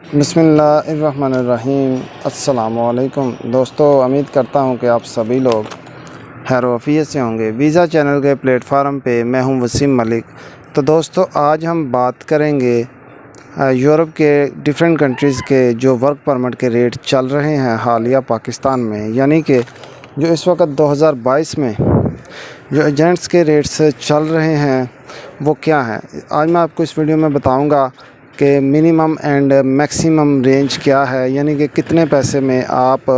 बिस्मिल्लाहिर्रहमानिर्रहीम। अस्सलामुअलैकुम दोस्तों, उम्मीद करता हूँ कि आप सभी लोग खैर वफ़ियत से होंगे। वीज़ा चैनल के प्लेटफार्म पे मैं हूँ वसीम मलिक। तो दोस्तों, आज हम बात करेंगे यूरोप के डिफरेंट कंट्रीज़ के जो वर्क परमिट के रेट चल रहे हैं हालिया पाकिस्तान में, यानी कि जो इस वक्त 2022 में जो एजेंट्स के रेट्स चल रहे हैं वो क्या हैं। आज मैं आपको इस वीडियो में बताऊंगा कि मिनिमम एंड मैक्सिमम रेंज क्या है, यानी कि कितने पैसे में आप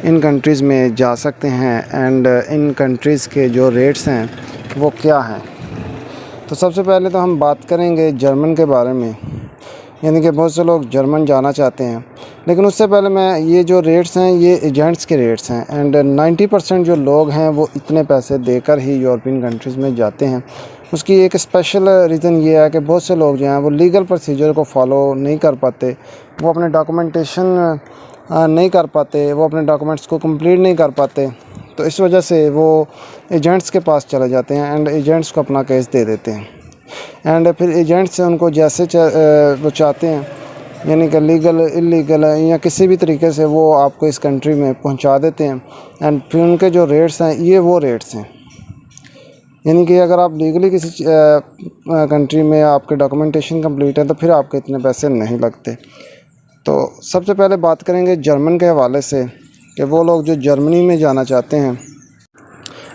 इन कंट्रीज़ में जा सकते हैं एंड इन कंट्रीज़ के जो रेट्स हैं वो क्या हैं। तो सबसे पहले तो हम बात करेंगे जर्मन के बारे में, यानी कि बहुत से लोग जर्मन जाना चाहते हैं। लेकिन उससे पहले मैं ये जो रेट्स हैं ये एजेंट्स के रेट्स हैं एंड 90% जो लोग हैं वो इतने पैसे देकर ही यूरोपियन कंट्रीज़ में जाते हैं। उसकी एक स्पेशल रीज़न ये है कि बहुत से लोग जो हैं वो लीगल प्रोसीजर को फॉलो नहीं कर पाते, वो अपने डॉक्यूमेंटेशन नहीं कर पाते, वो अपने डॉक्यूमेंट्स को कंप्लीट नहीं कर पाते। तो इस वजह से वो एजेंट्स के पास चले जाते हैं एंड एजेंट्स को अपना केस दे देते हैं एंड फिर एजेंट से उनको जैसे वो चाहते हैं, यानी कि लीगल इलीगल या किसी भी तरीके से वो आपको इस कंट्री में पहुंचा देते हैं एंड फिर उनके जो रेट्स हैं ये वो रेट्स हैं। यानी कि अगर आप लीगली किसी कंट्री में आपके डॉक्यूमेंटेशन कंप्लीट है तो फिर आपके इतने पैसे नहीं लगते। तो सबसे पहले बात करेंगे जर्मन के हवाले से कि वो लोग जो जर्मनी में जाना चाहते हैं।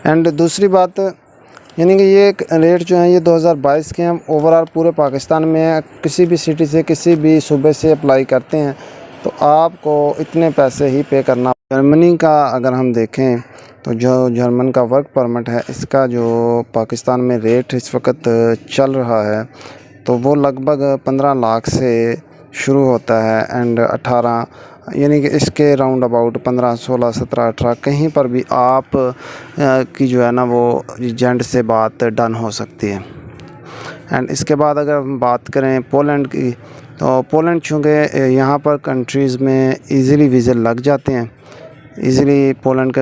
एंड दूसरी बात, यानी कि ये रेट जो है ये 2022 के हैं, ओवरऑल पूरे पाकिस्तान में किसी भी सिटी से किसी भी सूबे से अप्लाई करते हैं तो आपको इतने पैसे ही पे करना। जर्मनी का अगर हम देखें तो जो जर्मन का वर्क परमिट है इसका जो पाकिस्तान में रेट इस वक्त चल रहा है तो वो लगभग 15 लाख से शुरू होता है एंड 18, यानी कि इसके राउंड अबाउट 15, 16, 17, 18 कहीं पर भी आप की जो है ना वो एजेंट से बात डन हो सकती है। एंड इसके बाद अगर हम बात करें पोलैंड की, तो पोलैंड चूँकि यहाँ पर कंट्रीज़ में इजीली वीज़े लग जाते हैं, इजीली पोलैंड के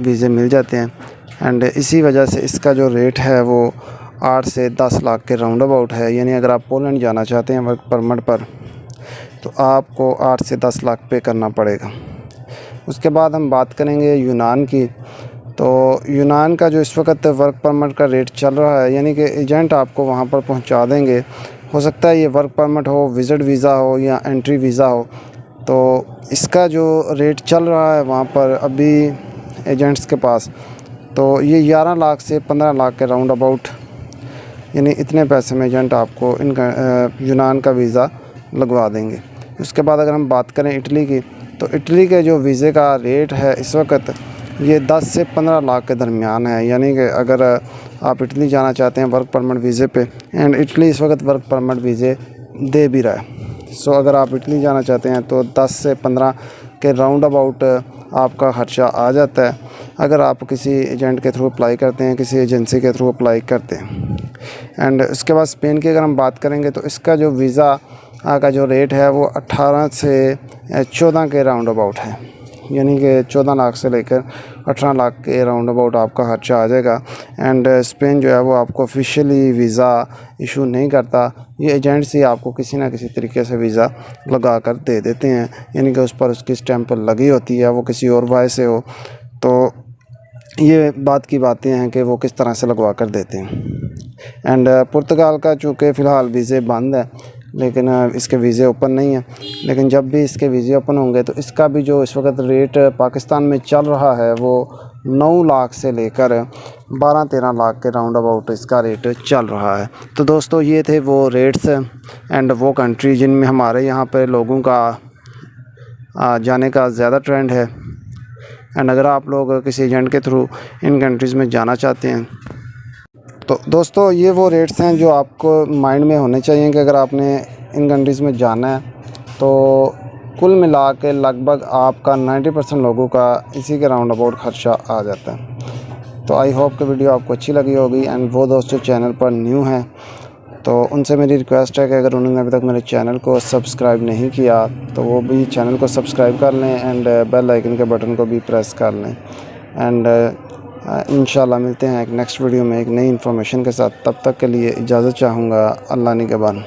वीज़े मिल जाते हैं एंड इसी वजह से इसका जो रेट है वो 8 से 10 लाख के राउंड अबाउट है। यानी अगर आप पोलैंड जाना चाहते हैं वर्क परमिट पर तो आपको 8 से 10 लाख पे करना पड़ेगा। उसके बाद हम बात करेंगे यूनान की। तो यूनान का जो इस वक्त वर्क परमिट का रेट चल रहा है, यानी कि एजेंट आपको वहाँ पर पहुँचा देंगे। हो सकता है ये वर्क परमिट हो, विज़िट वीज़ा हो या एंट्री वीज़ा हो। तो इसका जो रेट चल रहा है वहाँ पर अभी एजेंट्स के पास, तो ये 11 लाख से 15 लाख के राउंड अबाउट, यानी इतने पैसे में एजेंट आपको इनका यूनान का वीज़ा लगवा देंगे। उसके बाद अगर हम बात करें इटली की, तो इटली के जो वीज़े का रेट है इस वक्त ये 10 से 15 लाख के दरमियान है। यानी कि अगर आप इटली जाना चाहते हैं वर्क परमिट वीज़े पे, एंड इटली इस वक्त वर्क परमिट वीज़े दे भी रहा है। सो अगर आप इटली जाना चाहते हैं तो 10 से 15 के राउंड अबाउट आपका ख़र्चा आ जाता है अगर आप किसी एजेंट के थ्रू अप्लाई करते हैं, किसी एजेंसी के थ्रू अप्लाई करते हैं। एंड उसके बाद स्पेन की अगर हम बात करेंगे तो इसका जो वीज़ा का जो रेट है वो 18 से 14 के राउंड अबाउट है। यानी कि 14 लाख से लेकर 18 लाख के राउंड अबाउट आपका खर्चा आ जाएगा। एंड स्पेन जो है वो आपको ऑफिशियली वीज़ा इशू नहीं करता, ये एजेंट्स ही आपको किसी ना किसी तरीके से वीज़ा लगा कर दे देते हैं, यानी कि उस पर उसकी स्टैंप लगी होती है, वो किसी और वाय से हो। तो ये बात की बातें हैं कि वो किस तरह से लगवा कर देते हैं। एंड पुर्तगाल का चूँकि फ़िलहाल वीज़े बंद है, लेकिन इसके वीज़े ओपन नहीं है, लेकिन जब भी इसके वीज़े ओपन होंगे तो इसका भी जो इस वक्त रेट पाकिस्तान में चल रहा है वो 9 लाख से लेकर 12-13 लाख के राउंड अबाउट इसका रेट चल रहा है। तो दोस्तों, ये थे वो रेट्स एंड वो कंट्री जिनमें हमारे यहाँ पर लोगों का जाने का ज़्यादा ट्रेंड है। एंड अगर आप लोग किसी एजेंट के थ्रू इन कंट्रीज़ में जाना चाहते हैं तो दोस्तों ये वो रेट्स हैं जो आपको माइंड में होने चाहिए कि अगर आपने इन कंट्रीज़ में जाना है तो कुल मिला के लगभग आपका 90% लोगों का इसी के राउंड अबाउट ख़र्चा आ जाता है। तो आई होप कि वीडियो आपको अच्छी लगी होगी। एंड वो दोस्त जो चैनल पर न्यू हैं तो उनसे मेरी रिक्वेस्ट है कि अगर उन्होंने अभी तक मेरे चैनल को सब्सक्राइब नहीं किया तो वो भी चैनल को सब्सक्राइब कर लें एंड बेल आइकन के बटन को भी प्रेस कर लें। एंड इंशाल्लाह मिलते हैं एक नेक्स्ट वीडियो में एक नई इन्फॉर्मेशन के साथ। तब तक के लिए इजाज़त चाहूँगा। अल्लाह निगहबान।